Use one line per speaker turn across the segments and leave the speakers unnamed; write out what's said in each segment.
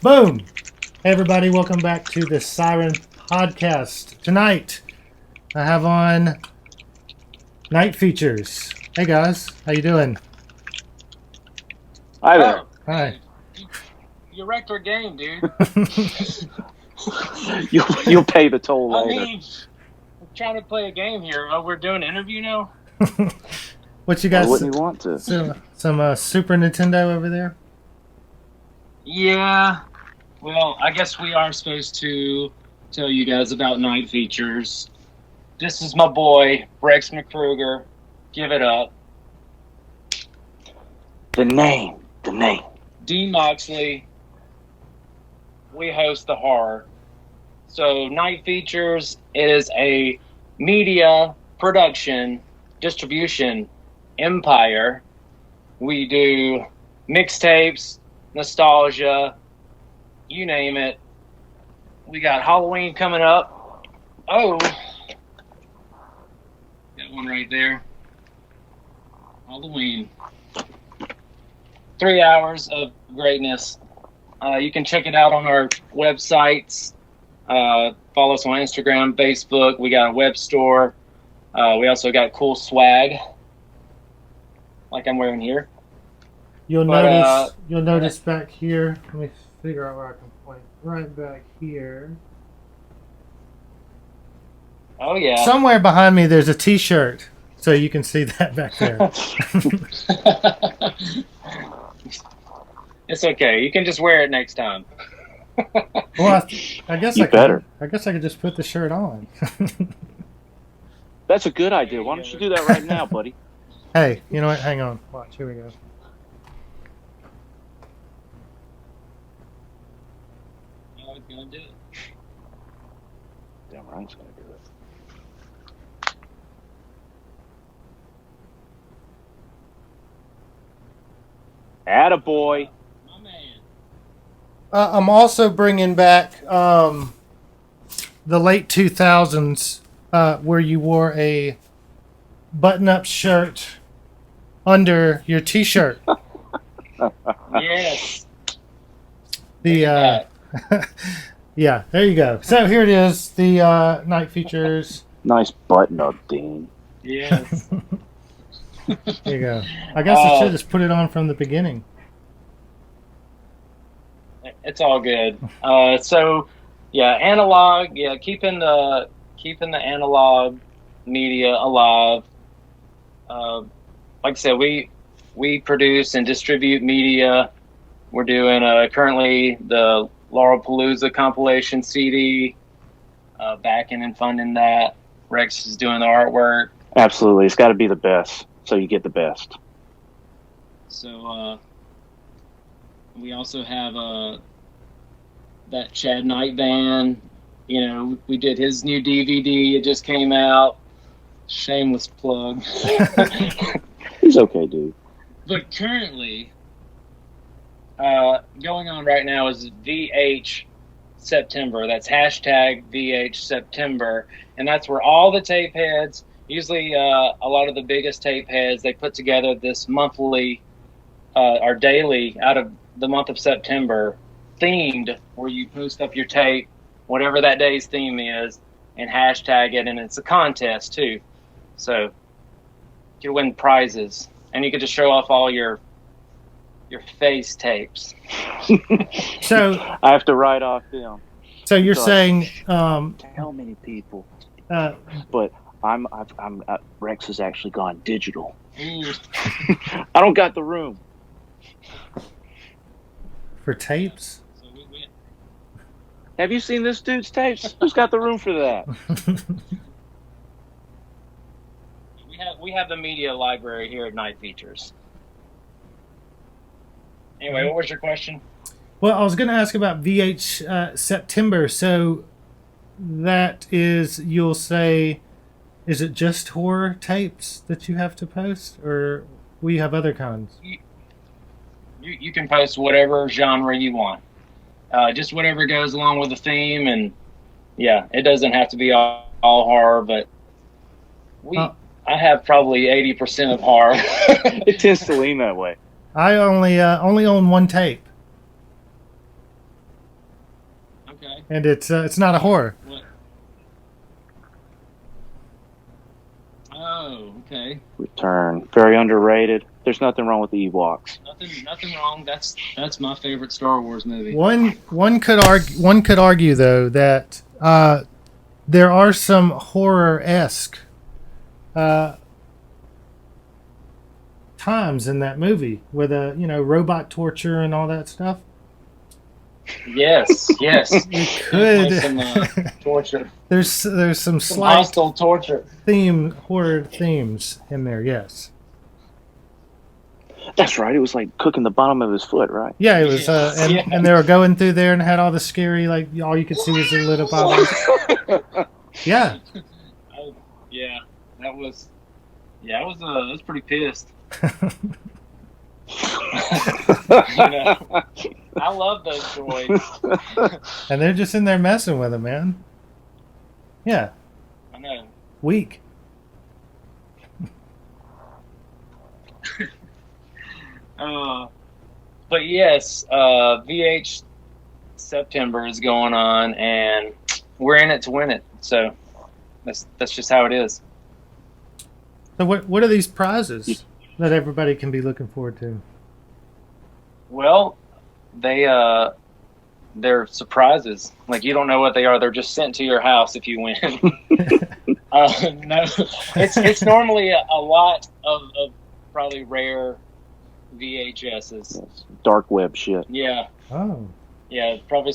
Boom! Hey everybody, welcome back to the Siren podcast. Tonight, I have on Night Features. Hey guys, how you doing?
Hi there.
Oh,
Hi.
you wrecked our game, dude.
You'll pay the toll
I
later.
mean, we're trying to play a game here. Oh, we're doing an interview now?
What you
Why
guys?
wouldn't you want to?
Some Super Nintendo over there?
Yeah. Well, I guess we are supposed to tell you guys about Night Features. This is my boy, Rex McCruger. Give it up.
The name.
Dean Moxley. We host the horror. So Night Features is a media production distribution empire. We do mixtapes, nostalgia, you name it. We got Halloween coming up. Oh, got one right there. Halloween. 3 hours of greatness. You can check it out on our websites. Follow us on Instagram, Facebook. We got a web store. We also got cool swag, like I'm wearing here.
You'll notice back here. Let me figure out where I can point. Right back here.
Oh yeah.
Somewhere behind me, there's a T-shirt, so you can see that back there.
It's okay. You can just wear it next time.
Well, I guess
You better.
I guess I could just put the shirt on.
That's a good idea. Why don't you do that right now, buddy?
Hey, you know what? Hang on. Watch. Here we go.
Oh, it's gonna do it.
Damn right, it's gonna do it. Attaboy.
My man.
I'm also bringing back the late 2000s where you wore a button-up shirt under your T-shirt.
Yes.
The yeah, there you go. So here it is, the Night Features.
Nice button up, Dean.
Yes.
There you go. I guess I should just put it on from the beginning.
It's all good. So, yeah, analog. Yeah, keeping the analog media alive. Like I said, we produce and distribute media. We're doing currently the Laurel Palooza compilation CD. Backing and funding that. Rex is doing the artwork.
Absolutely. It's got to be the best, so you get the best.
So we also have that Chad Knight band. You know, we did his new DVD. It just came out. Shameless plug.
He's okay, dude.
But currently, going on right now is VH September. That's hashtag VH September. And that's where all the tape heads, usually a lot of the biggest tape heads, they put together this monthly or daily out of the month of September themed, where you post up your tape, whatever that day's theme is, and hashtag it, and it's a contest too. So you can win prizes, and you get to show off all your face tapes.
So
I have to write off film.
So you're
Sorry.
saying
How many people? But Rex has actually gone digital. I don't got the room.
for tapes?
So
Have you seen this dude's tapes? Who's got the room for that?
we have the media library here at Night Features. Anyway, what was your question?
Well, I was going to ask about VH September. So that is, you'll say, is it just horror tapes that you have to post, or will you have other kinds?
You can post whatever genre you want. Just whatever goes along with the theme, and yeah, it doesn't have to be all horror, but I have probably 80% of horror.
It tends to lean that way.
I only own one tape. and it's not a horror.
What? Oh, okay.
Return. Very underrated. There's nothing wrong with the Ewoks.
Nothing wrong. That's my favorite Star Wars movie.
One could argue though that there are some horror-esque times in that movie with robot torture and all that stuff.
Yes.
You could.
Some torture.
There's some slight
hostile torture.
horror themes in there. Yes.
That's right. It was like cooking the bottom of his foot, right?
Yeah, it was. And they were going through there and had all the scary, like all you could see was the lit up eyes. Yeah.
Yeah, that was. Yeah, I was pretty pissed. I love those droids.
And they're just in there messing with him, man. Yeah.
I know.
Weak.
But yes, VH September is going on, and we're in it to win it. So that's just how it is.
So what are these prizes that everybody can be looking forward to?
Well, they're surprises. Like, you don't know what they are. They're just sent to your house if you win. No, it's normally a lot of probably rare VHSs.
Yes. Dark web shit.
Yeah.
Oh.
Yeah, probably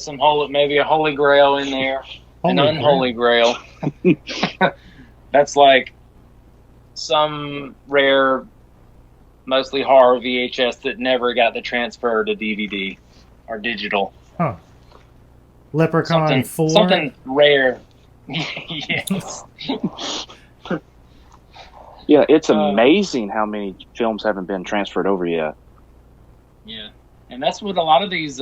maybe a Holy Grail in there. An unholy grail. That's like some rare, mostly horror VHS that never got the transfer to DVD or digital.
Huh. Leprechaun 4?
Something rare. Yes.
Yeah, it's amazing how many films haven't been transferred over yet.
Yeah, and that's what a lot of these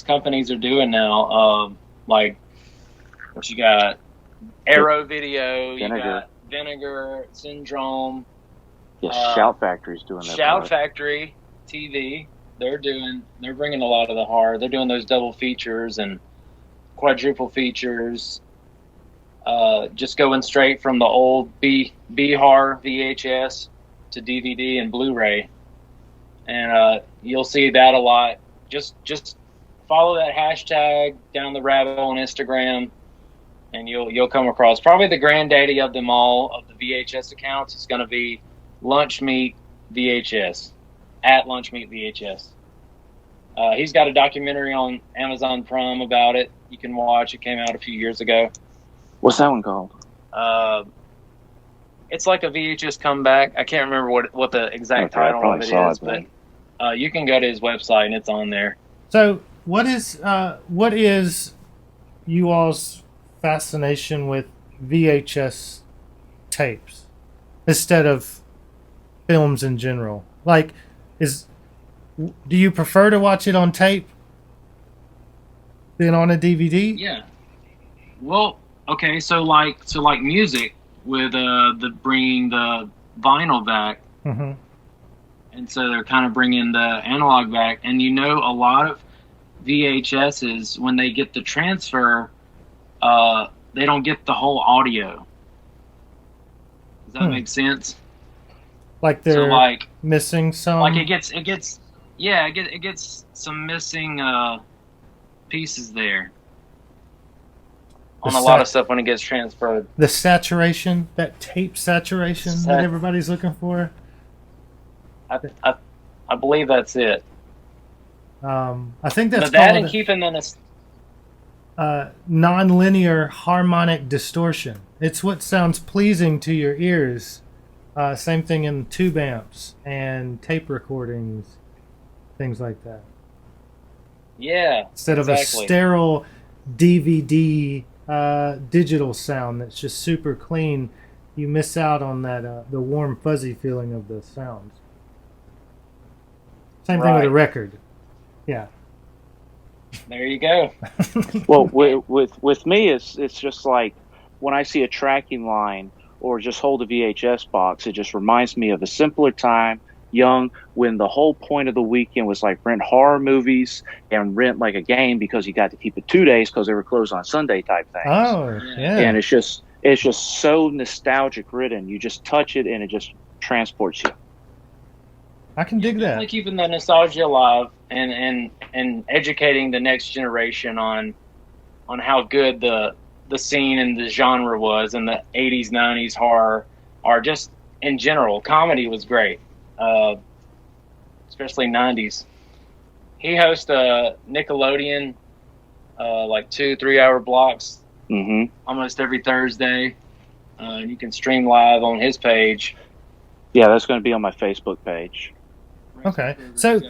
companies are doing now. Like, what you got? Arrow Video,
Vinegar.
You got Vinegar, Syndrome.
Yeah, Shout Factory's doing that.
Shout Factory TV. They're bringing a lot of the horror. They're doing those double features and quadruple features. Just going straight from the old B horror VHS to DVD and Blu-ray, and you'll see that a lot. Just follow that hashtag down the rabbit hole on Instagram, and you'll come across probably the granddaddy of them all of the VHS accounts. It's going to be Lunch Meat VHS at Lunch Meat VHS. He's got a documentary on Amazon Prime about it. You can watch. It came out a few years ago.
What's that one called?
It's like a VHS comeback. I can't remember what the exact title of it is, but you can go to his website and it's on there.
So, what is you all's fascination with VHS tapes instead of films in general? Like, do you prefer to watch it on tape than on a DVD?
Yeah. Well, okay, so like music with the bringing the vinyl back,
mm-hmm.
and so they're kind of bringing the analog back, and a lot of VHSs when they get the transfer, they don't get the whole audio. Does that make sense?
Like they're missing some.
Like it gets some missing pieces there. On a lot of stuff when it gets transferred.
The saturation, that tape saturation that everybody's looking for.
I believe that's it.
I think that's
that and keeping the
non-linear harmonic distortion. It's what sounds pleasing to your ears. Same thing in tube amps and tape recordings, things like that.
Yeah.
Instead of a sterile DVD digital sound that's just super clean, you miss out on that the warm fuzzy feeling of the sounds. Same thing with a record. Yeah.
There you go.
Well, with me, it's just like when I see a tracking line or just hold a VHS box, it just reminds me of a simpler time. young, when the whole point of the weekend was like rent horror movies and rent like a game because you got to keep it 2 days because they were closed on Sunday type things.
Oh, yeah.
And it's just so nostalgic ridden. You just touch it and it just transports you.
I can dig that.
Definitely keeping the nostalgia alive and educating the next generation on how good the scene and the genre was in the 80s, 90s horror, or just in general. Comedy was great, especially 90s. He hosts a Nickelodeon, like 2-3 hour blocks almost every Thursday. And you can stream live on his page.
Yeah, that's going to be on my Facebook page.
Okay, so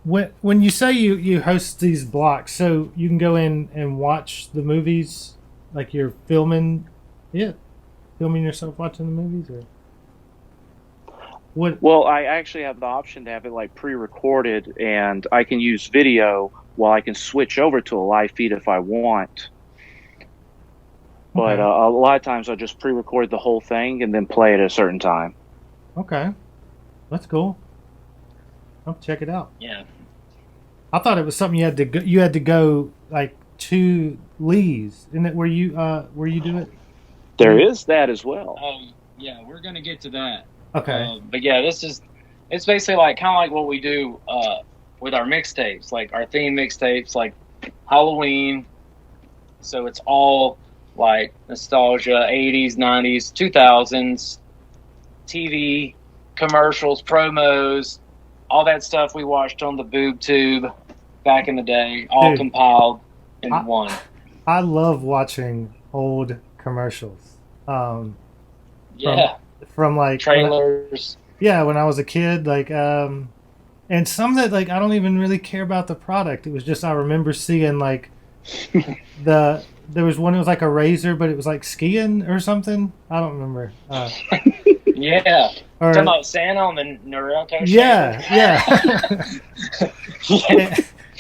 when you say you host these blocks, so you can go in and watch the movies, like you're filming yourself watching the movies, or what?
Well, I actually have the option to have it like pre-recorded, and I can use video while I can switch over to a live feed if I want. But a lot of times I'll just pre-record the whole thing and then play it at a certain time.
Okay. That's cool. I'll check it out.
Yeah.
I thought it was something you had to go like to Lee's. Isn't it where you do it?
There is that as well.
Yeah, we're gonna get to that.
Okay.
But yeah, it's basically like kind of like what we do with our mixtapes, like our theme mixtapes, like Halloween. So it's all like nostalgia, 80s, 90s, 2000s, TV, commercials, promos, all that stuff we watched on the boob tube back in the day, all compiled in one.
I love watching old commercials. From like
trailers.
When I was a kid, like and some that like I don't even really care about the product. It was just I remember seeing like there was one that was like a razor, but it was like skiing or something. I don't remember.
Yeah.
Or,
talking about Santa on the Naruto show?
Yeah.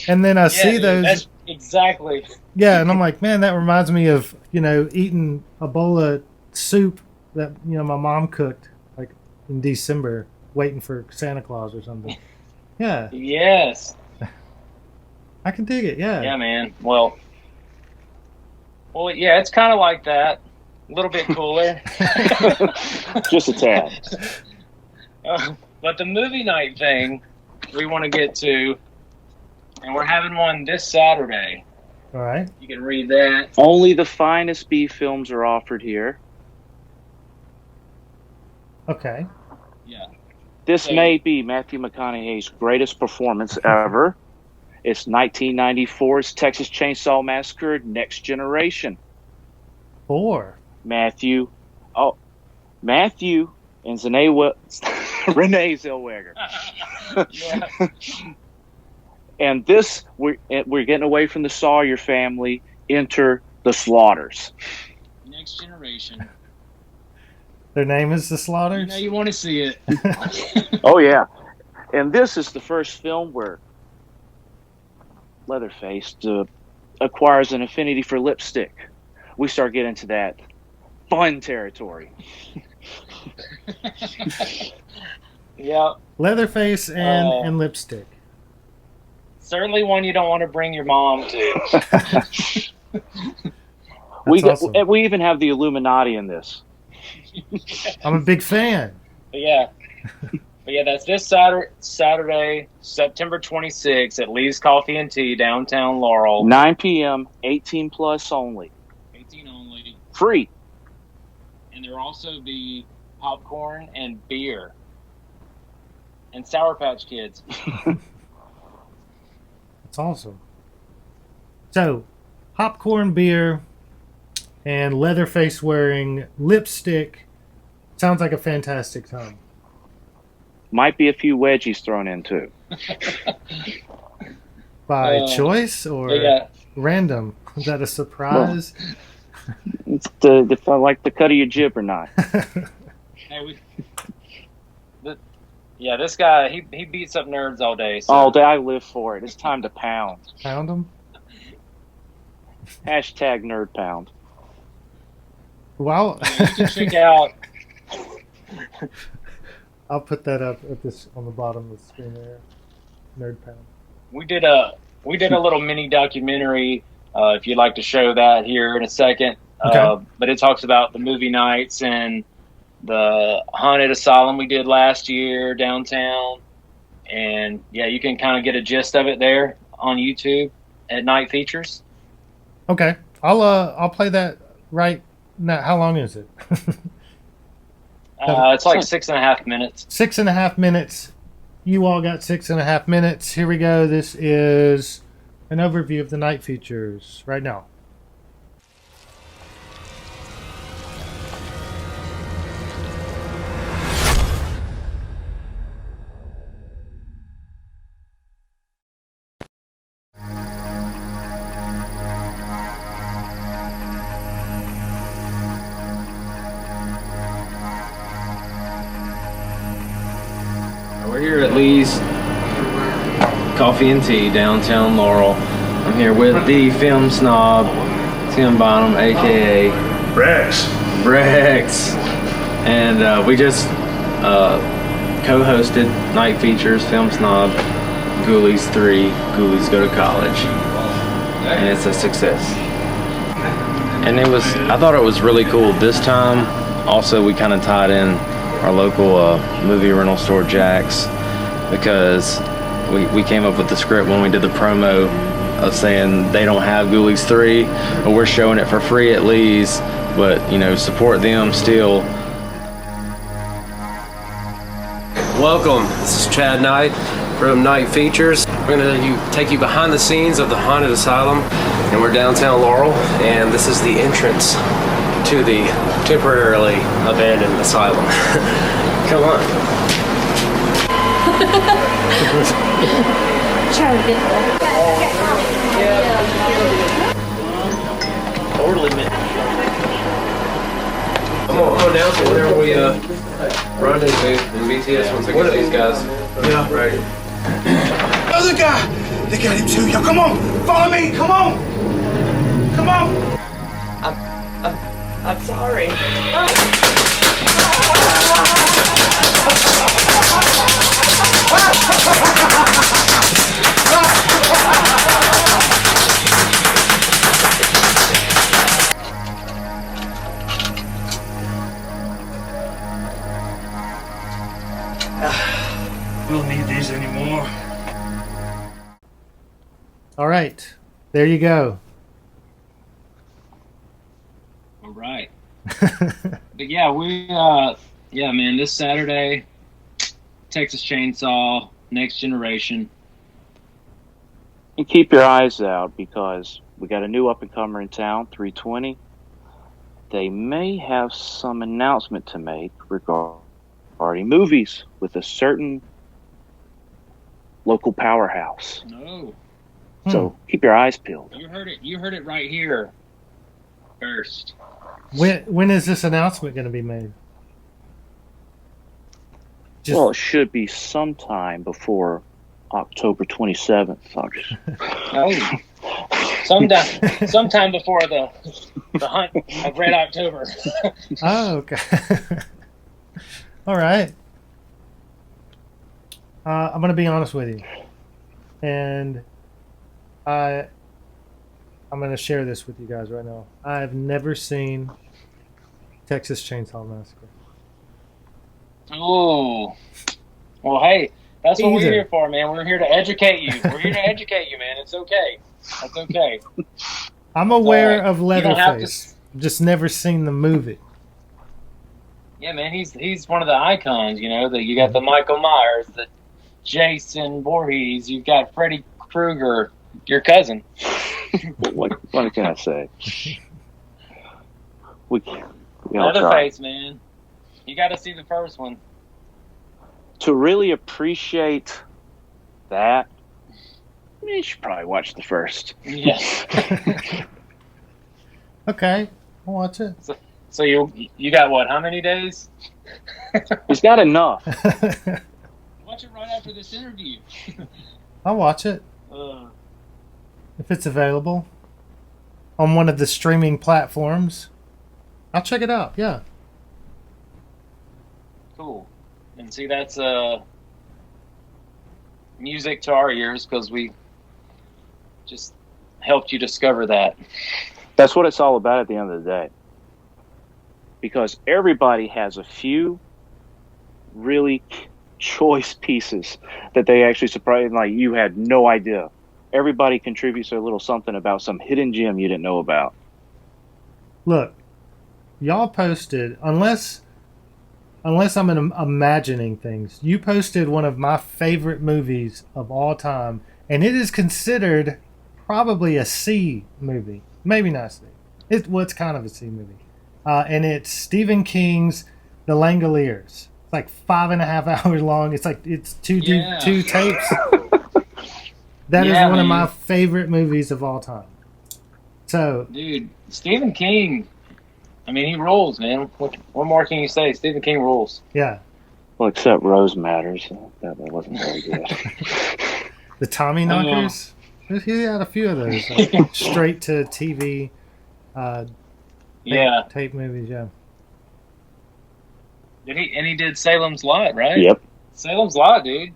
and then I see those.
That's exactly.
Yeah, and I'm like, man, that reminds me of, eating a bowl of soup that, my mom cooked, like, in December, waiting for Santa Claus or something. Yeah.
Yes.
I can dig it, yeah.
Yeah, man. Well, yeah, it's kind of like that. A little bit cooler.
Just a tad.
But the movie night thing we want to get to, and we're having one this Saturday.
All right.
You can read that.
Only the finest B films are offered here.
Okay.
Yeah.
This may be Matthew McConaughey's greatest performance ever. It's 1994's Texas Chainsaw Massacre: Next Generation.
4.
Matthew and Renee Zellweger.
Yeah.
And this, we're getting away from the Sawyer family. Enter the Slaughters.
Next Generation.
Their name is the Slaughters?
You want to see it.
Oh, yeah. And this is the first film where Leatherface acquires an affinity for lipstick. We start getting into that fun territory.
Yeah.
Leatherface and lipstick.
Certainly one you don't want to bring your mom to.
Awesome.
We even have the Illuminati in this.
I'm a big fan.
But yeah, that's this Saturday, September 26th at Lee's Coffee and Tea, downtown Laurel.
9 p.m., 18 plus only.
18 only.
Free.
And there will also be popcorn and beer. And Sour Patch Kids.
That's awesome. So, popcorn, beer, and Leatherface wearing lipstick. Sounds like a fantastic time.
Might be a few wedgies thrown in, too.
By choice or random? Is that a surprise?
Well, it's if I like the cut of your jib or not.
This guy, he beats up nerds all day. So.
All day, I live for it. It's time to pound.
Pound them?
Hashtag nerd pound.
Well,
you can check out.
I'll put that up at this on the bottom of the screen there. Nerd Pound.
We did a little mini documentary. If you'd like to show that here in a second,
Okay.
but it talks about the movie nights and the haunted asylum we did last year downtown, and yeah, you can kind of get a gist of it there on YouTube at Night Features.
Okay. I'll play that right now. How long is it?
It's like 6.5 minutes.
6.5 minutes. You all got 6.5 minutes. Here we go. This is an overview of the Night Features right now.
We're here at Lee's Coffee and Tea, downtown Laurel. I'm here with the film snob, Tim Bonham, aka
Rex.
Rex. And we just co-hosted Night Features, Film Snob, Ghoulies 3, Ghoulies Go to College. And it's a success. And I thought it was really cool. This time, also, we kind of tied in our local movie rental store, Jack's, because we came up with the script when we did the promo of saying they don't have Ghoulies 3, but we're showing it for free at Lee's, but, support them still.
Welcome, this is Chad Knight from Night Features. We're going to take you behind the scenes of the Haunted Asylum, and we're downtown Laurel, and this is the entrance to the temporarily abandoned asylum. Come on. I'm gonna announce it whenever we rendezvous in BTS once I get these guys.
Yeah.
Right.
Other guy! They got him too. Yo, come on! Follow me! Come on! Come on!
I'm sorry.
We don't need these anymore.
All right. There you go.
All right. But yeah, man, this Saturday, Texas Chainsaw, Next Generation.
And keep your eyes out because we got a new up-and-comer in town, 320. They may have some announcement to make regarding movies with a certain local powerhouse.
No,
So keep your eyes peeled.
you heard it. You heard it right here first.
When is this announcement going to be made?
Well, it should be sometime before October 27th.
Oh, sometime before the hunt of Red October.
Oh, okay. All right. I'm going to be honest with you. And I'm going to share this with you guys right now. I've never seen Texas Chainsaw Massacre.
Oh, well, hey, that's what
Either.
we're here for, man. We're here to educate you. We're here to educate you, man. It's okay. That's okay.
I'm aware
right.
of
You don't have
Leatherface. Just never seen the movie.
Yeah, man, he's one of the icons. You got the Michael Myers, the Jason Voorhees. You've got Freddy Krueger, your cousin.
what can I say? We all try.
Leatherface, man. You got to see the first one.
To really appreciate that, you should probably watch the first.
Yeah.
Okay, I'll watch it.
So you got what? How many days?
He's got enough.
Watch it right after this interview.
I'll watch it if it's available on one of the streaming platforms. I'll check it out. Yeah.
Cool. And see, that's music to our ears because we just helped you discover that.
That's what it's all about at the end of the day. Because everybody has a few really choice pieces that they actually surprised, like you had no idea. Everybody contributes a little something about some hidden gem you didn't know about.
Look, y'all posted, unless I'm imagining things, you posted one of my favorite movies of all time, and it is considered probably a C movie. Maybe not C. It's kind of a C movie. And it's Stephen King's The Langoliers. It's like 5.5 hours long. It's like it's two tapes. That is one of my favorite movies of all time. So,
dude, Stephen King, I mean, he rules, man. What more can you say? Stephen King rules.
Yeah.
Well, except Rose Matters. That wasn't very good.
The Tommy Knockers. He had a few of those. Like, straight to TV tape movies, yeah.
He did Salem's Lot, right?
Yep.
Salem's Lot, dude.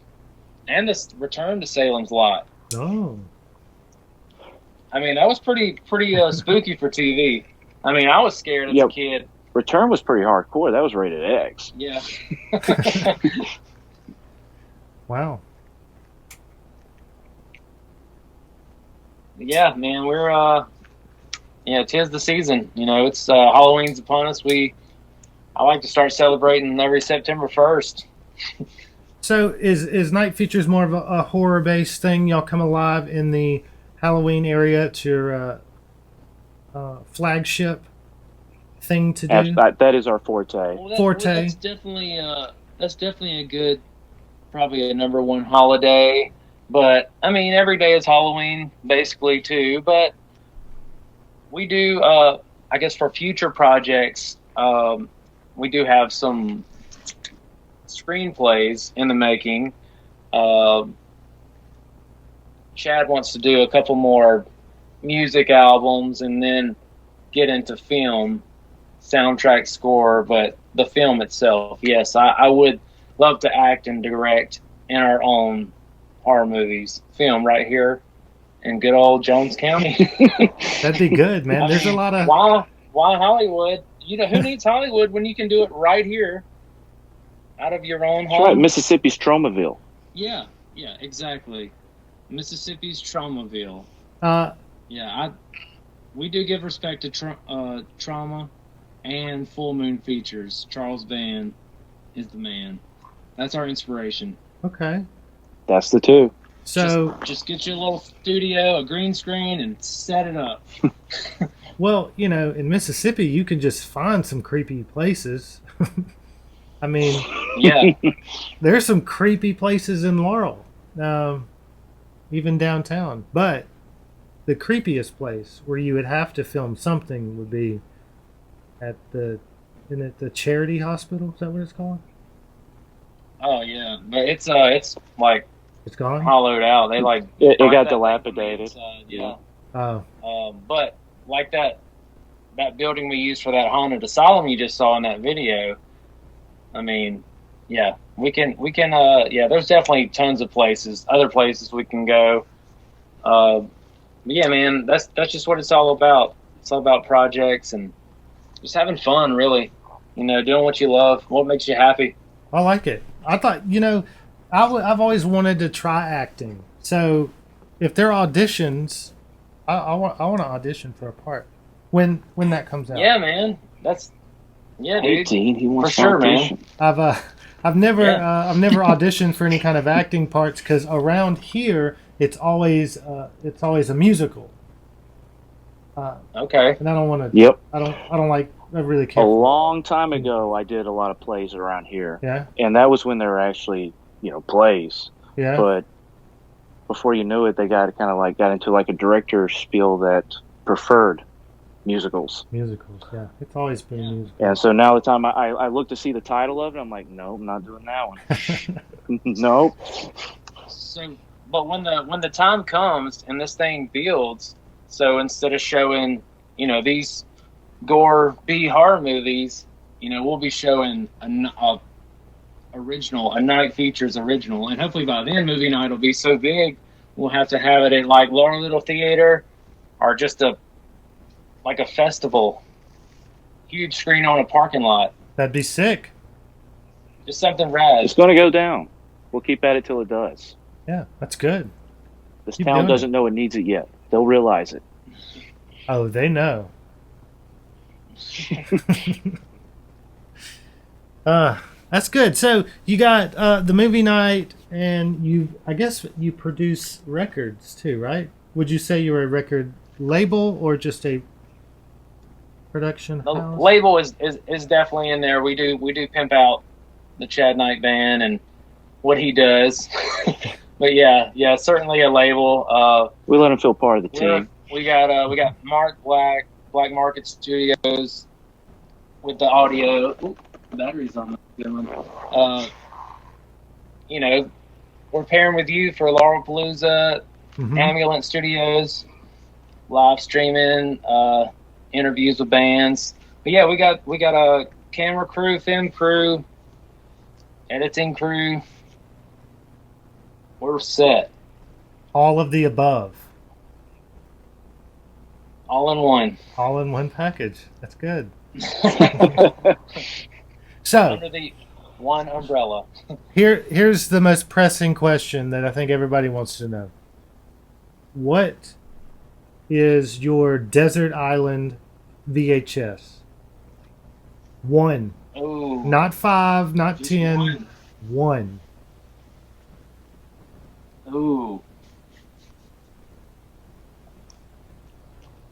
And the Return to Salem's Lot.
Oh.
I mean, that was pretty spooky for TV. I mean, I was scared as a kid.
Return was pretty hardcore. That was rated X.
Yeah.
Wow.
Yeah, man, we're tis the season. You know, it's Halloween's upon us. I like to start celebrating every September 1st.
So is Night Features more of a horror-based thing? Y'all come alive in the Halloween area. It's your flagship thing to do?
That is our forte.
Well, that's definitely a good, probably a number one holiday. But, I mean, every day is Halloween, basically, too. But we do, I guess for future projects, we do have some screenplays in the making. Chad wants to do a couple more music albums and then get into film, soundtrack score, but the film itself, yes, I would love to act and direct in our own horror movies, film right here in good old Jones County.
That'd be good, man. There's a lot of...
Why Hollywood? You know, who needs Hollywood when you can do it right here out of your own home?
That's right, Mississippi's Tromaville.
Yeah, exactly. Mississippi's Traumaville. We do give respect to Trauma and Full Moon Features. Charles Van is the man. That's our inspiration.
Okay.
That's the two.
So
just get you a little studio, a green screen, and set it up.
Well, you know, in Mississippi, you can just find some creepy places. I mean,
yeah,
there's some creepy places in Laurel, even downtown. But the creepiest place where you would have to film something would be at the Charity Hospital. Is that what it's called?
Oh yeah, but it's like
it's gone,
hollowed out. They like
it got dilapidated.
Yeah.
Oh.
But like that building we used for that haunted asylum you just saw in that video. I mean, yeah, we can. There's definitely tons of places, other places we can go. But yeah, man, that's just what it's all about. It's all about projects and just having fun, really. You know, doing what you love, what makes you happy.
I like it. I thought, you know, I've always wanted to try acting. So if there are auditions, I want to audition for a part when that comes out.
Yeah, man. Dude.
18. He wants
for sure, man.
I've never auditioned for any kind of acting parts because around here it's always a musical.
Okay.
And I don't want to.
Yep.
I really care.
A long time ago, I did a lot of plays around here.
Yeah.
And that was when they were actually, plays.
Yeah.
But before you knew it, they got into like a director spiel that preferred musicals.
Musicals, yeah. It's always been musical.
And so now the time I look to see the title of it, I'm like, no, I'm not doing that one. Nope.
So, but when the time comes and this thing builds, so instead of showing, these gore B horror movies, we'll be showing original, a Night Features original, and hopefully by then movie night will be so big we'll have to have it at like Laurel Little Theater or just a festival, huge screen on a parking lot.
That'd be sick.
Just something rad.
It's going to go down. We'll keep at it till it does.
Yeah, that's good.
This
Keep
town
doing
doesn't know it needs it yet. They'll realize it.
Oh, they know. That's good. So you got the movie night, and I guess you produce records too, right? Would you say you're a record label or just a production
The
house?
label is definitely in there. We do pimp out the Chad Knight band and what he does. But yeah, certainly a label.
We let him feel part of the team.
We got Mark Black Market Studios with the audio. Ooh, batteries on that good one. We're pairing with you for Laurel Palooza, Ambulance Studios, live streaming, interviews with bands. But yeah, we got a camera crew, film crew, editing crew. We're set.
All of the above.
All in one.
All in one package. That's good. So
Under the one umbrella.
here's the most pressing question that I think everybody wants to know. What is your desert island VHS? 1.
Ooh.
Not 5, not
Just
10.
one.
1.
Ooh.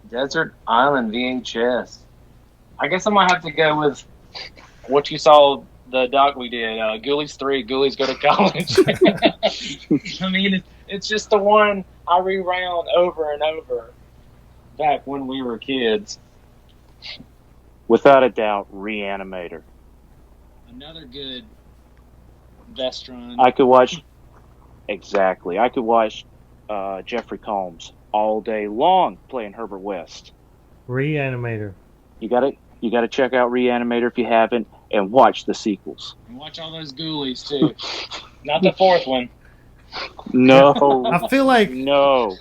Desert Island VHS. I guess I might have to go with what you saw the doc we did. Ghoulies 3, Ghoulies Go to College. I mean, it's just the one I rewound over and over back when we were kids.
Without a doubt, Reanimator.
Another good Vestron.
I could watch Jeffrey Combs all day long playing Herbert West.
Reanimator.
You gotta check out Reanimator if you haven't, and watch the sequels.
And watch all those Ghoulies too. Not the fourth one.
No,
I feel like
no.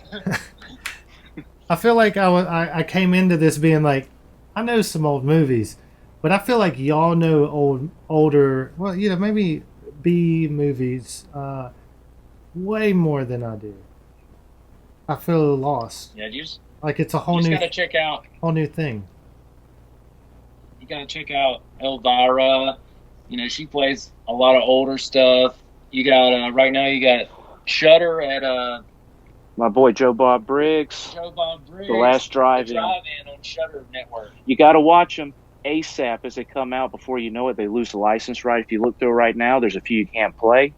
I came into this being like, I know some old movies, but I feel like y'all know older, well, maybe B movies way more than I do. I feel lost.
Yeah, you just
Like it's a whole new
gotta check out.
whole new thing.
You gotta check out Elvira. She plays a lot of older stuff. You got right now. You got Shudder at
My boy Joe Bob Briggs.
Joe Bob Briggs.
The Last Drive-In.
The Drive-In on Shudder Network.
You got to watch them ASAP as they come out. Before you know it, they lose the license right. If you look through right now, there's a few you can't play.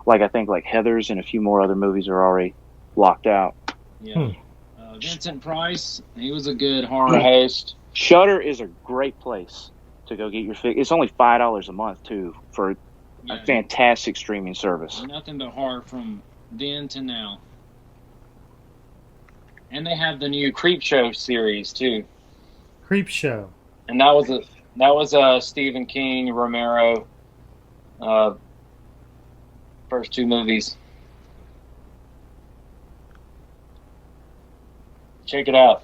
I think Heathers and a few more other movies are already locked out.
Yeah. Vincent Price, he was a good horror host.
Shudder is a great place to go get your fix. It's only $5 a month too for a fantastic streaming service.
Nothing but horror from then to now. And they have the new Creep Show series too.
Creep Show.
And that was a Stephen King, Romero, first two movies. Check it out.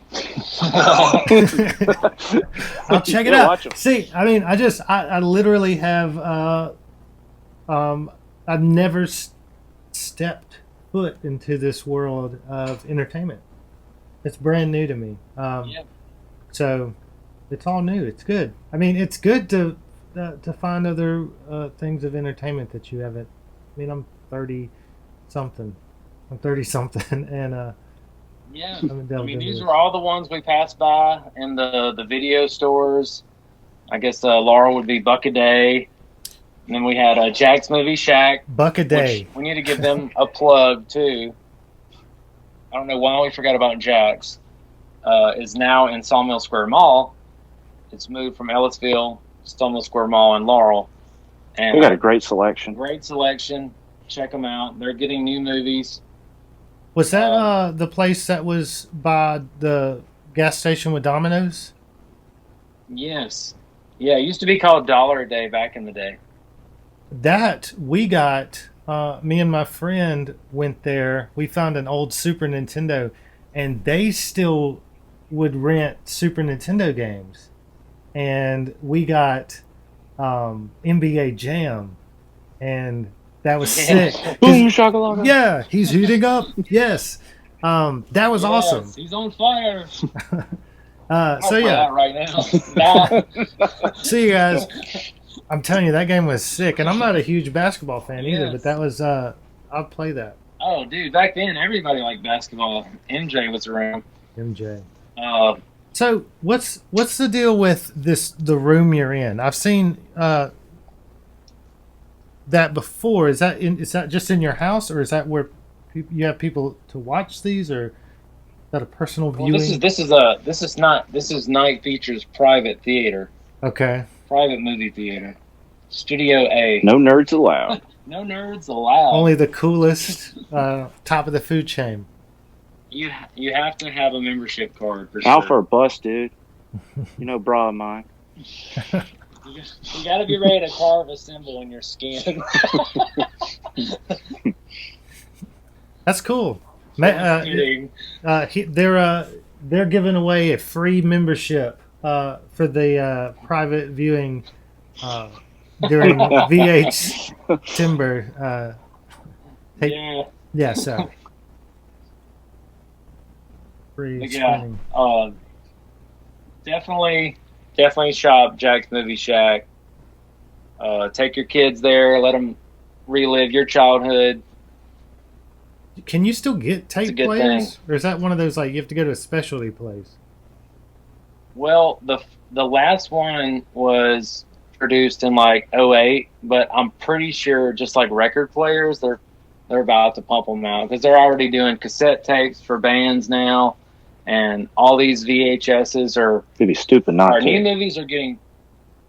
I'll check it
Yeah,
out.
watch 'em.
See, I mean, I literally have I've never stepped foot into this world of entertainment. It's brand new to me.
Yep.
So it's all new. It's good. I mean, it's good to find other things of entertainment that you haven't. I mean, I'm 30 something, and
Yeah.
haven't delved into
These
it.
were all the ones we passed by in the video stores. I guess Laurel would be Buck a Day. And then we had Jack's Movie Shack.
Buck a day.
Which we need to give them a plug, too. I don't know why we forgot about Jack's. Is now in Sawmill Square Mall. It's moved from Ellisville to Sawmill Square Mall in Laurel. And
They got a great selection.
great selection. Check them out. They're getting new movies.
Was that the place that was by the gas station with Domino's?
Yes. Yeah, it used to be called Dollar a Day back in the day.
that we got, me and my friend went there. We found an old Super Nintendo, and they still would rent Super Nintendo games. And we got NBA Jam, and that was sick.
Boom shakalaka.
Yeah, he's heating up. Yes, that was awesome.
He's on fire.
So yeah,
right now.
see you guys. I'm telling you, that game was sick, and I'm not a huge basketball fan either, but that was I'll play that.
Oh, dude, back then everybody liked basketball. MJ was around.
MJ. So what's the deal with the room you're in? I've seen that before. Is that just in your house, or is that where you have people to watch these, or is that a personal viewing?
Well, this is Night Features private theater.
Okay.
Private movie theater. Studio A.
No nerds allowed.
No nerds allowed.
Only the coolest, top of the food chain.
You have to have a membership card for sure.
Out for a bus, dude. You know, bra of mine.
You got to be ready to carve a symbol in your skin.
That's cool. They're giving away a free membership for the private viewing during VH Timber. Yeah, so free screening.
Definitely shop Jack's Movie Shack. Take your kids there. Let them relive your childhood.
Can you still get tape players, or is that one of those like you have to go to a specialty place?
Well, the last one was produced in like 2008, but I'm pretty sure just like record players, they're about to pump them out because they're already doing cassette tapes for bands now, and all these VHSs are.
It'd be stupid not
our
to.
New movies are getting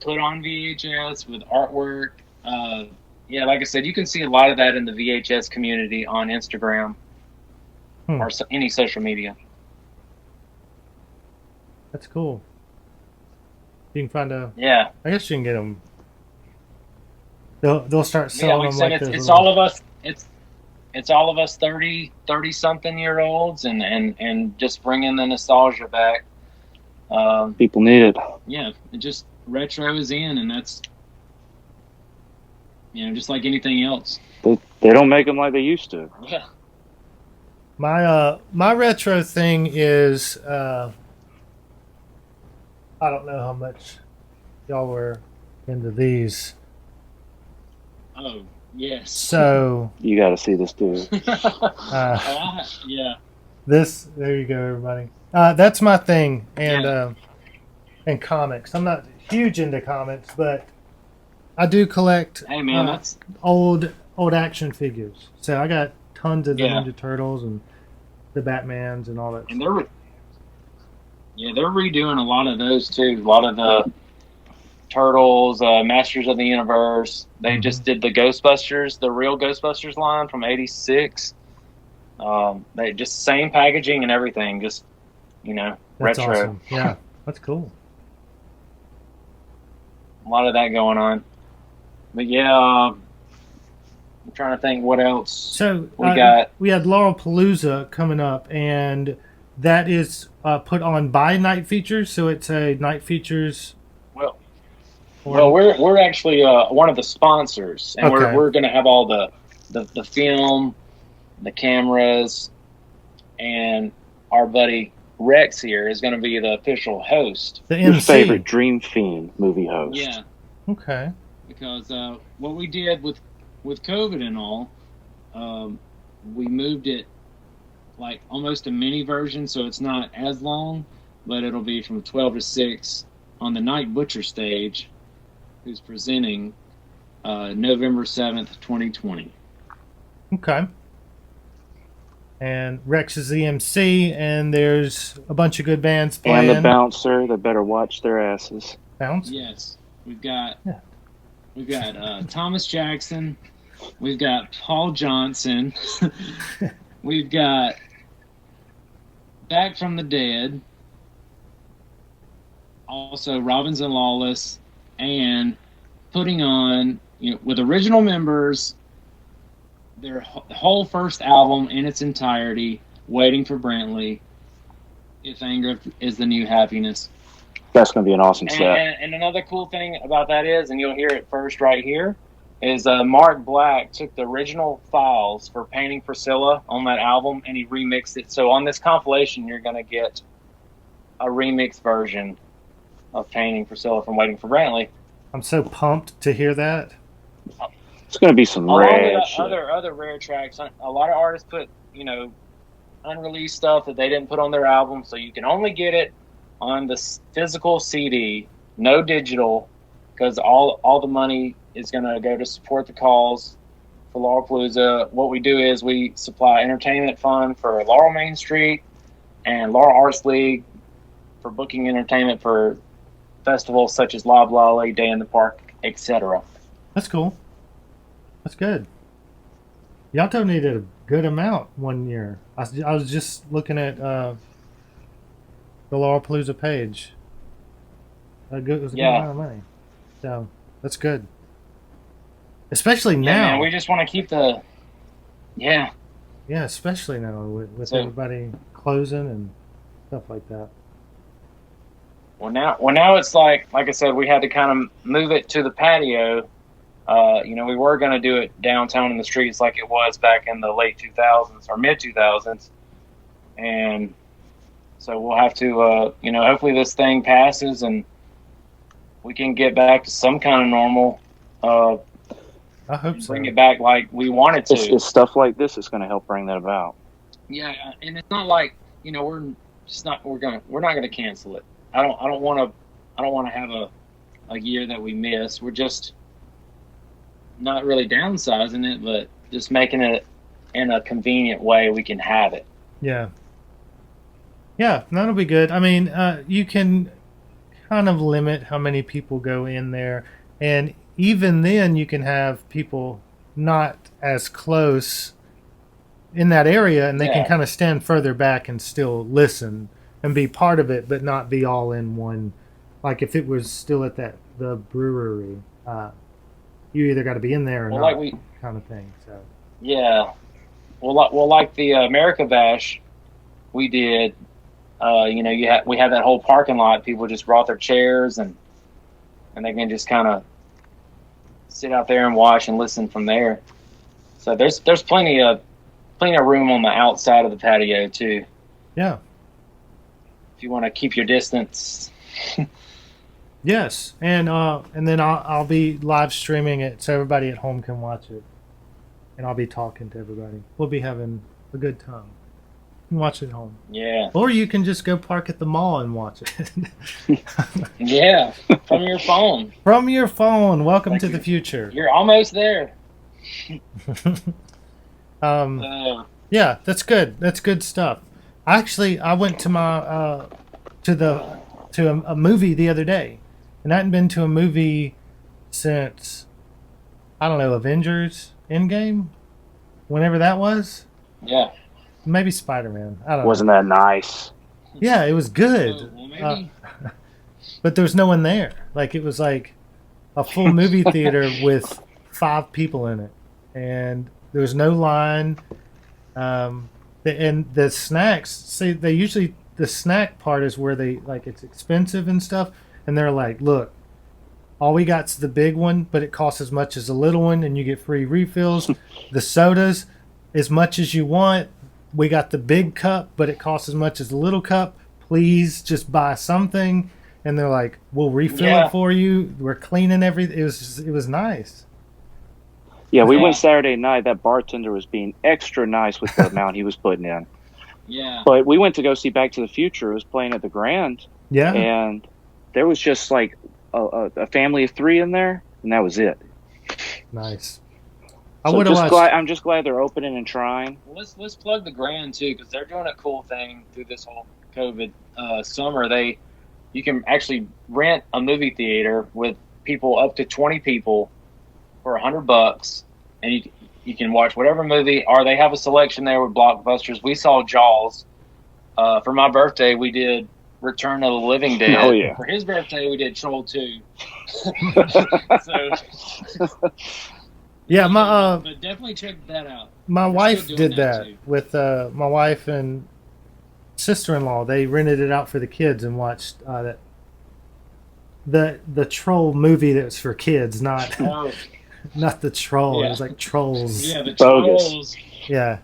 put on VHS with artwork. Yeah, like I said, you can see a lot of that in the VHS community on Instagram or any social media.
That's cool. You can find
Yeah.
I guess you can get them. They'll start selling them like
it's all of us. It's all of us 30 something year olds and just bringing the nostalgia back.
People need it.
Yeah, it just retro is in, and that's just like anything else.
They don't make them like they used to.
Yeah.
My retro thing is I don't know how much y'all were into these.
Oh, yes.
So
you got to see this dude.
Yeah.
There you go, everybody. That's my thing, and comics. I'm not huge into comics, but I do collect.
Hey man, that's
old action figures. So I got tons of the Ninja Turtles and the Batmans and all that.
And they're redoing a lot of those too. A lot of the Turtles, Masters of the Universe. They just did the Ghostbusters, the real Ghostbusters line from '86. They just same packaging and everything. Just
That's
retro.
Awesome. Yeah, that's cool.
A lot of that going on. But yeah, I'm trying to think what else.
So we had Laurel Palooza coming up, and that is put on by Night Features. So it's a Night Features.
Well, we're actually one of the sponsors, and we're going to have all the film, the cameras, and our buddy Rex here is going to be the official host.
Your favorite Dream Fiend movie host.
Yeah.
Okay.
Because what we did with COVID and all, we moved it like almost a mini version, so it's not as long, but it'll be from 12 to 6 on the Night Butcher stage, who's presenting November 7th, 2020.
Okay. And Rex is the MC, and there's a bunch of good bands playing.
And the bouncer, they better watch their asses.
Bounce?
Yes. We've got Thomas Jackson. We've got Paul Johnson. We've got Back from the Dead. Also Robbins and Lawless. And putting on with original members, their whole first album in its entirety, Waiting for Brantley, If Anger is the New Happiness.
That's going to be an awesome set.
And another cool thing about that is, and you'll hear it first right here, is Mark Black took the original files for Painting Priscilla on that album, and he remixed it. So on this compilation, you're going to get a remix version of Painting Priscilla from Waiting for Brantley.
I'm so pumped to hear that.
It's going to be some rare shit.
Other rare tracks. A lot of artists put, unreleased stuff that they didn't put on their album, so you can only get it on the physical CD, no digital, because all the money is going to go to support the cause for Laurelpalooza. What we do is we supply entertainment fund for Laurel Main Street and Laurel Arts League for booking entertainment for festivals such as Lob Lolly, Day in the Park, etc.
That's cool. That's good. Y'all donated a good amount one year. I was just looking at the Laurelpalooza page. It was a good amount of money. So that's good. Especially now.
Man, we just want to keep the... Yeah.
Yeah, especially now with everybody closing and stuff like that.
Well, now it's like I said, we had to kind of move it to the patio. We were going to do it downtown in the streets like it was back in the late 2000s or mid 2000s. And so we'll have to, hopefully this thing passes and we can get back to some kind of normal.
I hope so.
Bring it back like we wanted to.
It's stuff like this that's going to help bring that about.
Yeah, and it's not like, we're not going to cancel it. I don't want to have a year that we miss. We're just not really downsizing it, but just making it in a convenient way we can have it.
Yeah. Yeah, that'll be good. I mean, you can kind of limit how many people go in there, and even then you can have people not as close in that area, and they can kind of stand further back and still listen and be part of it, but not be all in one. Like if it was still at the brewery, you either got to be in there or not, kind of thing. So
yeah, well, like the America Bash we did. We had that whole parking lot. People just brought their chairs and they can just kind of sit out there and watch and listen from there. So there's plenty of room on the outside of the patio too.
Yeah.
If you want to keep your distance.
Yes, and then I'll be live streaming it so everybody at home can watch it, and I'll be talking to everybody. We'll be having a good time. You can watch it at home.
Yeah.
Or you can just go park at the mall and watch it.
Yeah, from your phone.
From your phone. Welcome to the future.
You're almost there.
Yeah, that's good. That's good stuff. Actually, I went to my to a movie the other day, and I hadn't been to a movie since Avengers Endgame, whenever that was.
Yeah.
Maybe Spider-Man. I don't know.
Wasn't that nice?
Yeah, it was good.
Well, maybe.
But there was no one there. Like it was like a full movie theater with 5 people in it, and there was no line. And the snacks, see, the snack part is where they, like, it's expensive and stuff, and they're like, look, all we got's the big one, but it costs as much as the little one, and you get free refills. The sodas, as much as you want. We got the big cup, but it costs as much as the little cup. Please just buy something. And they're like, we'll refill it for you. We're cleaning everything. It was nice.
Yeah, we went Saturday night. That bartender was being extra nice with the amount he was putting in.
Yeah.
But we went to go see Back to the Future. It was playing at the Grand.
Yeah.
And there was just like a family of 3 in there, and that was it.
Nice.
I'm
just glad they're opening and trying.
Well, let's plug the Grand too, because they're doing a cool thing through this whole COVID summer. You can actually rent a movie theater with people up to 20 people for $100, and you can watch whatever movie. Or they have a selection there with blockbusters. We saw Jaws. For my birthday, we did Return of the Living Dead.
Oh, yeah.
For his birthday, we did Troll 2. So,
Yeah, my
but definitely check that out.
my
We're
wife
still doing
did that
too.
with my wife and sister-in-law. They rented it out for the kids and watched the troll movie that was for kids, not
Oh,
not the troll. It
Yeah.
was like trolls.
yeah, the
Bogus.
Trolls.
Yeah.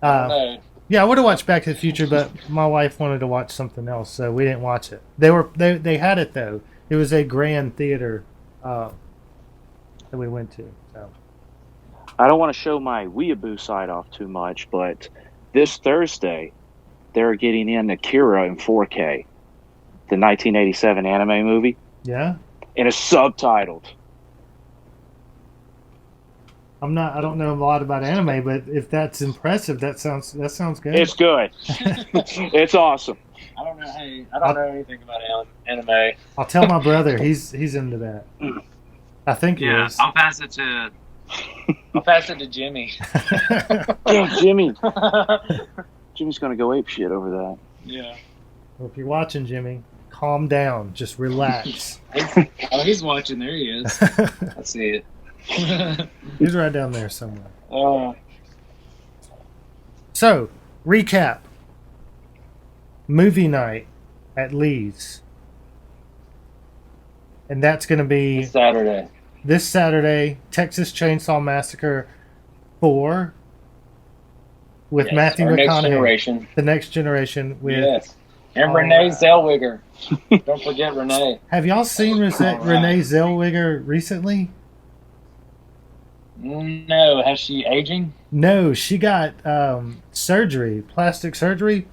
I don't know.
Yeah, I would have watched Back to the Future, but my wife wanted to watch something else, so we didn't watch it. They had it though. It was a grand theater that we went to. So
I don't want to show my weeaboo side off too much, but this Thursday, they're getting in Akira in 4K, the 1987 anime movie,
yeah,
and it's subtitled.
I don't know a lot about anime, but if that's impressive, that sounds good.
It's good. It's awesome.
I don't know. Hey, I don't know anything about anime.
I'll tell my brother. He's into that. I think he is.
I'll pass it to Jimmy.
Yeah, Jimmy. Jimmy's gonna go ape shit over that.
Yeah.
Well, if you're watching, Jimmy, calm down. Just relax.
He's watching. There he is. I see it.
He's right down there somewhere.
Oh,
So, recap. Movie night at Lee's. And that's going to be
Saturday.
this Saturday, Texas Chainsaw Massacre 4 with
Yes,
Matthew
our next
McConaughey.
generation.
The next generation with.
Yes. And Renee Zellweger. Don't forget Renee.
Have y'all seen Renee Zellweger recently?
No, has she aging?
No, she got surgery, plastic surgery,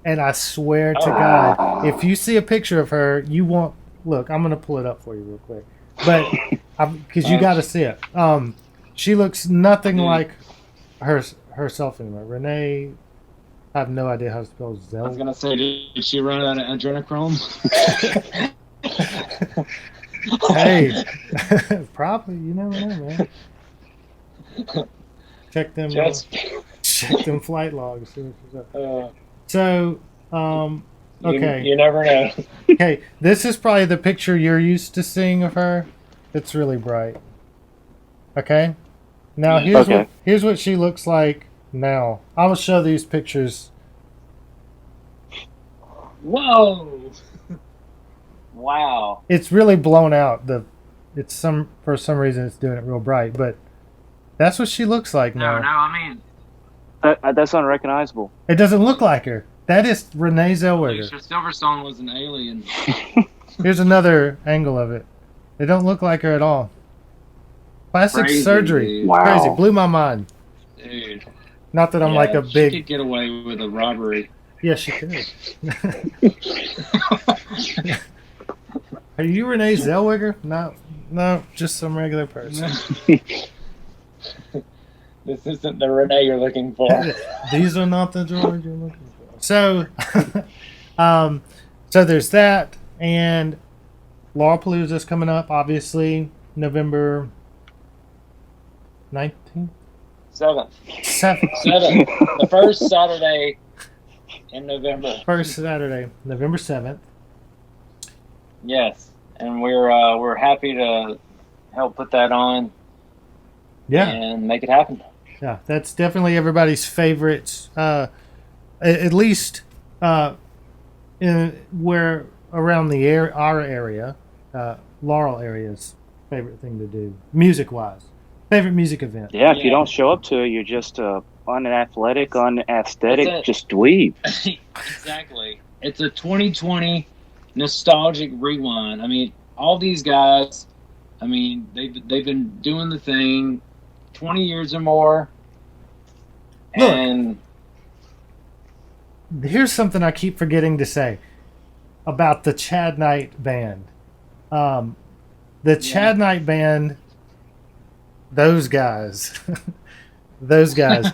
and I swear to God, if you see a picture of her, you won't look. I'm gonna pull it up for you real quick, but because you got to see it. She looks nothing like herself anymore. Renee, I have no idea how to spell
I was
Zell.
gonna say, did she run out of adrenochrome?
Hey, probably. You never know, man. Check them. Check them flight logs. See what she's up. So, okay.
You never know.
Okay, this is probably the picture you're used to seeing of her. It's really bright. Okay? Now here's what she looks like now. I will show these pictures.
Whoa! Wow.
It's really blown out. For some reason it's doing it real bright, but that's what she looks like now.
I mean,
That's unrecognizable.
It doesn't look like her. That is Renee Zellweger.
Alicia Silverstone was an alien.
Here's another angle of it. They don't look like her at all. Plastic
Crazy,
surgery.
dude.
Wow.
Crazy. Blew my mind.
Dude.
Not that I'm like a
She
big...
could get away with a robbery.
Yeah, she could. Are you Renee Zellweger? No, just some regular person.
This isn't the Renee you're looking for.
These are not the George you're looking for. So, so there's that, and Laurel coming up, obviously, November 19th?
7th.
7th.
7th. The first Saturday in November.
First Saturday, November 7th.
Yes, and we're happy to help put that on.
Yeah.
And make it happen.
Yeah, that's definitely everybody's favorite. At least where around our area, Laurel area's favorite thing to do, music-wise. Favorite music event.
Yeah, if you don't show up to it, you're just unathletic, unaesthetic, just dweeb.
Exactly. It's a 2020 nostalgic rewind. I mean, all these guys, I mean, they've been doing the thing 20 years or more.
Look.
And
Here's something I keep forgetting to say about the Chad Knight Band. The Chad Knight Band, those guys, those guys,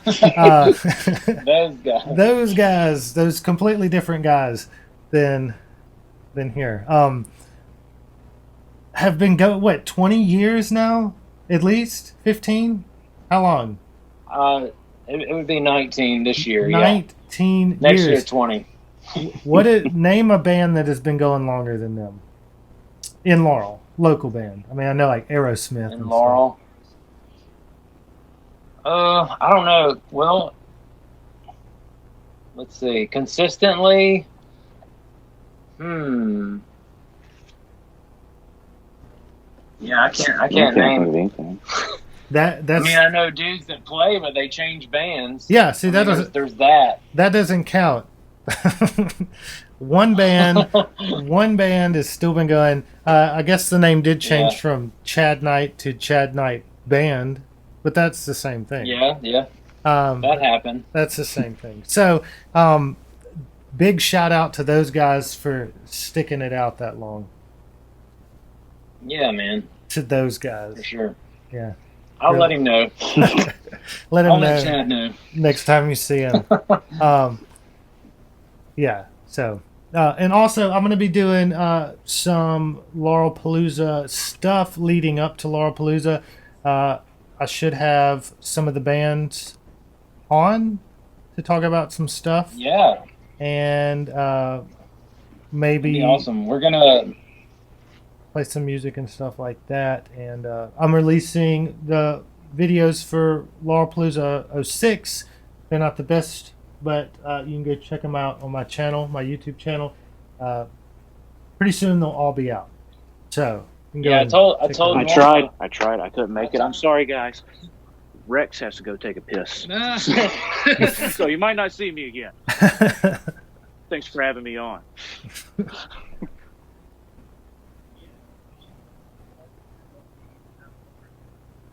those guys,
those completely different guys than here, have been 20 years now, at least 15. How long?
it would be 19 this year.
19
Next
years.
year 20.
Name a band that has been going longer than them in Laurel, local band. I mean, I know like Aerosmith
In
and
Laurel. I don't know. Well, let's see. Consistently. Yeah, I can't name.
anything.
That's.
I mean, I know dudes that play, but they change bands.
Yeah, see,
There's that.
That doesn't count. one band has still been going. I guess the name did change from Chad Knight to Chad Knight Band, but that's the same thing.
Yeah. That happened.
That's the same thing. So, big shout out to those guys for sticking it out that long.
Yeah, man.
To those guys.
For sure.
Yeah.
I'll let him know.
Let him
I'll
know.
let Chad know.
Next time you see him. Yeah. So, and also I'm going to be doing some Laurelpalooza stuff leading up to Laurelpalooza. I should have some of the bands on to talk about some stuff.
Yeah.
And maybe
That'd be awesome. We're gonna
play some music and stuff like that. And I'm releasing the videos for Laurelpalooza 06. They're not the best, but you can go check them out on my channel, my YouTube channel. Pretty soon they'll all be out. So you can go
I
and
told
check them out.
I tried. I couldn't make it. I'm sorry, guys. Rex has to go take a piss. So you might not see me again. Thanks for having me on.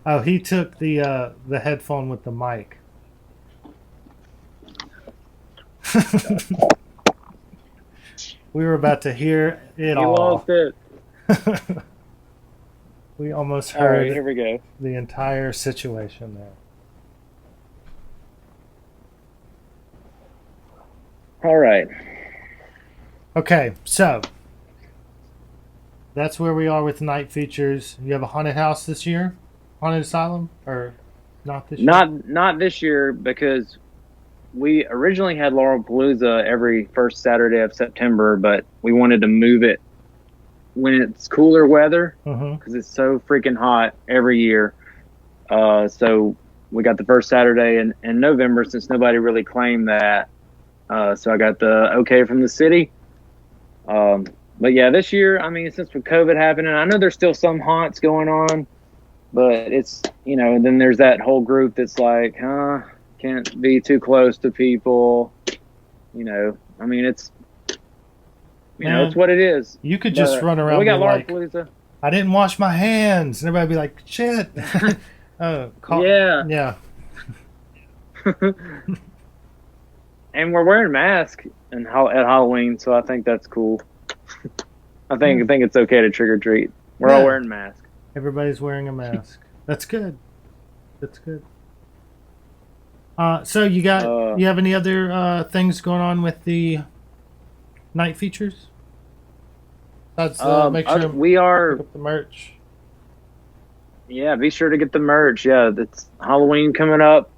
Oh, he took the headphone with the mic. We were about to hear it all.
lost it.
We almost
All right,
heard
here we go.
the entire situation there.
All right.
Okay, so that's where we are with night features. You have a haunted house this year, haunted asylum, or not this year?
Not this year, because we originally had Laurelpalooza every first Saturday of September, but we wanted to move it when it's cooler weather, because it's so freaking hot every year. So we got the first Saturday in November, since nobody really claimed that. So I got the okay from the city. But yeah, this year, I mean, since with COVID happening, I know there's still some haunts going on, but it's, then there's that whole group that's like, can't be too close to people. I mean, it's, it's what it is.
You could just run around.
We got
like,
Laurelpalooza.
I didn't wash my hands, and everybody be like, shit. Yeah.
And we're wearing masks at Halloween, so I think that's cool. I think it's okay to trick or treat. We're all wearing masks.
Everybody's wearing a mask. That's good. That's good. So you have any other things going on with the night features? Let's make sure
we are
pick up the merch.
Yeah, be sure to get the merch. Yeah, it's Halloween coming up.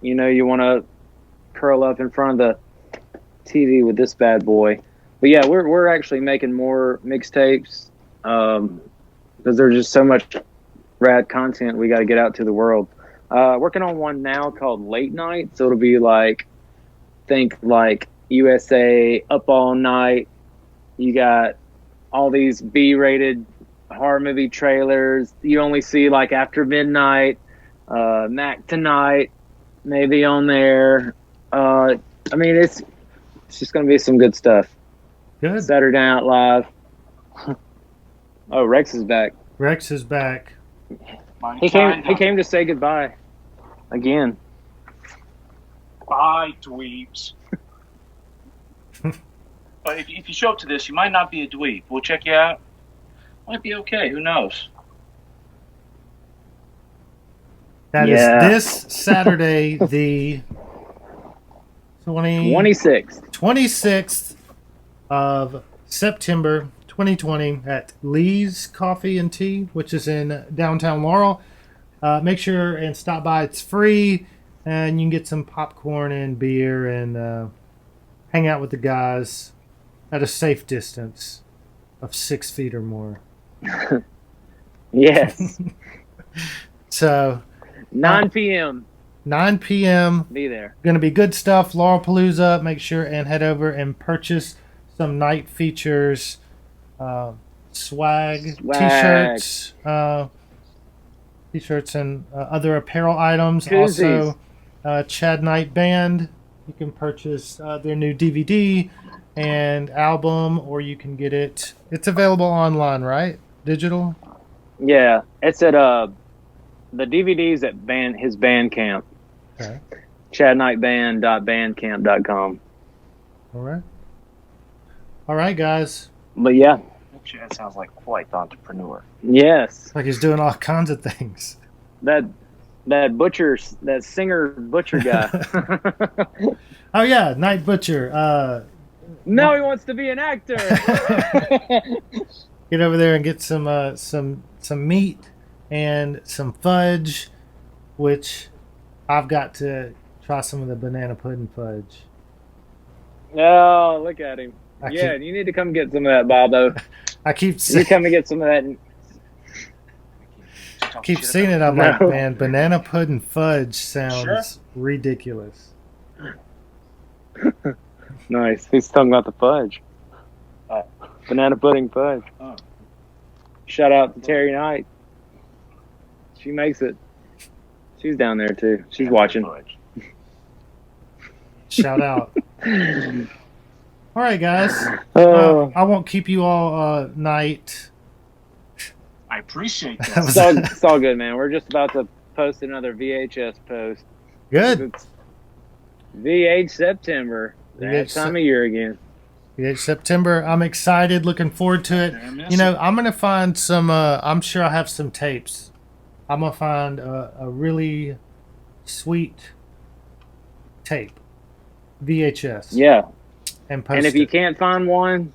You want to curl up in front of the TV with this bad boy. But yeah, we're actually making more mixtapes because there's just so much rad content we got to get out to the world. Working on one now called Late Night, so it'll be think USA Up All Night. You got all these B-rated horror movie trailers you only see after midnight. Mac Tonight maybe on there. I mean, it's just gonna be some good stuff.
Good.
Saturday Night Live. Oh, Rex is back.
Rex is back.
He came to say goodbye again.
Bye, dweebs. But if you show up to this, you might not be a dweeb. We'll check you out. Might be okay. Who knows?
That is this Saturday, the
26th
of September 2020 at Lee's Coffee and Tea, which is in downtown Laurel. Make sure and stop by. It's free, and you can get some popcorn and beer and hang out with the guys at a safe distance of 6 feet or more.
Yes.
So
9 p.m.
9 p.m.
Be there.
Going to be good stuff. Laurelpalooza. Make sure and head over and purchase some Night Features swag, t-shirts, t-shirts and other apparel items.
Koozies.
Also, Chad Knight Band. You can purchase their new DVD and album, or you can get it. It's available online, right? Digital.
Yeah, it's at the DVD's at his Bandcamp.
Okay.
ChadKnightBand.bandcamp.com.
All right, guys.
But yeah,
Chad sounds like quite the entrepreneur.
yes,
Like he's doing all kinds of things.
that singer butcher guy.
Oh yeah, Night Butcher.
No, he wants to be an actor.
Get over there and get some meat and some fudge, which I've got to try some of the banana pudding fudge.
Oh, look at him.
I
You need to come get some of that, Bobo.
I keep
You come and get some of that.
keep seeing it. I'm like,
No.
man, banana pudding fudge sounds ridiculous.
Nice. He's talking about the fudge. Banana pudding fudge.
Oh.
Shout out to Terry Knight. She makes it. She's down there too. She's watching.
Shout out. All right, guys.
Oh,
I won't keep you all night.
I appreciate
it's all good, man. We're just about to post another VHS post.
Good.
It's VH September. That
VH
time of year again.
VH September. I'm excited. Looking forward to it. You know, I'm gonna find some. I'm sure I have some tapes. I'm gonna find a really sweet tape, VHS.
Yeah.
And post
And if you
it.
can't find one,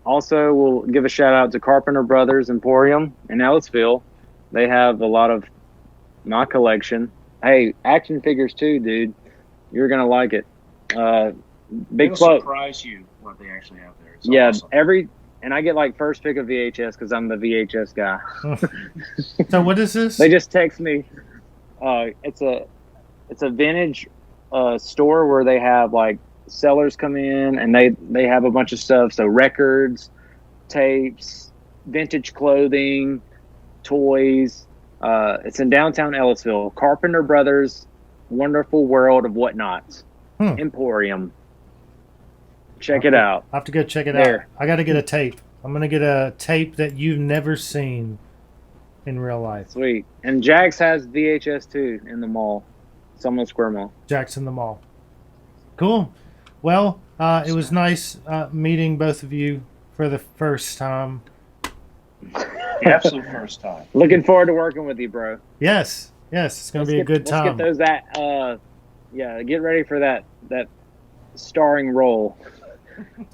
also we'll give a shout out to Carpenter Brothers Emporium in Ellisville. They have a lot of my collection. Hey, action figures too, dude. You're gonna like it. Big
It'll
quote.
surprise you what they actually have there. It's
Yeah,
awesome.
and I get like first pick of VHS because I'm the VHS guy.
So what is this?
They just text me. It's a vintage store where they have like sellers come in and they have a bunch of stuff. So records, tapes, vintage clothing, toys. It's in downtown Ellisville. Carpenter Brothers, Wonderful World of Whatnots. Emporium. Check it out.
I have to go check it
There.
out. I got to get a tape. I'm gonna get a tape that you've never seen in real life.
Sweet. And Jax has VHS too in the mall. Summerlin Square Mall.
Jackson the Mall. Cool. Well, it was nice meeting both of you for the first time.
The absolute first time.
Looking forward to working with you, bro.
Yes, it's gonna be a good time.
Let's get those get ready for that starring role.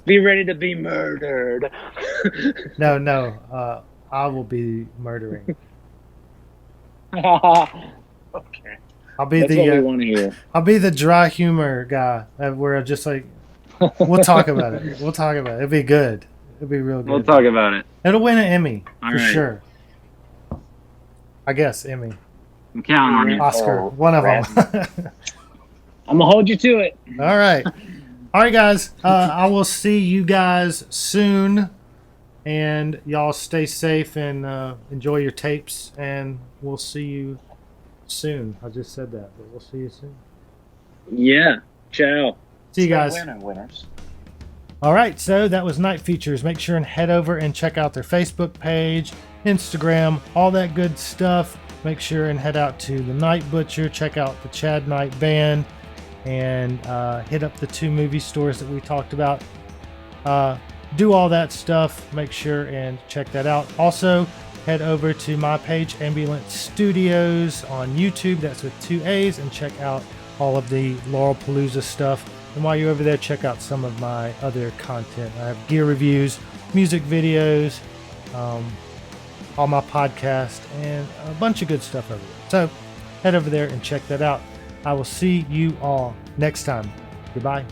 Be ready to be murdered.
No, I will be murdering.
Okay.
I'll be
That's what we
the
want to hear.
I'll be the dry humor guy where I just like we'll talk about it. We'll talk about it. It'll be good. It'll be real good.
We'll talk about it.
It'll win an Emmy
All
for
right.
sure. I guess Emmy,
I'm counting on you.
Oscar, one of them.
I'm gonna hold you to it.
All right, guys. I will see you guys soon, and y'all stay safe and enjoy your tapes. And we'll see you soon. I just said that, but we'll see you soon.
Yeah. Ciao.
See you guys.
Winning winners.
All right, so that was Night Features. Make sure and head over and check out their Facebook page, Instagram, all that good stuff. Make sure and head out to the Night Butcher, check out the Chad Knight Band, and hit up the 2 movie stores that we talked about. Do all that stuff. Make sure and check that out. Also, head over to my page, AAmbulance Studios on YouTube. That's with 2 A's, and check out all of the Laurelpalooza stuff. And while you're over there, check out some of my other content. I have gear reviews, music videos, all my podcast, and a bunch of good stuff over there. So head over there and check that out. I will see you all next time. Goodbye.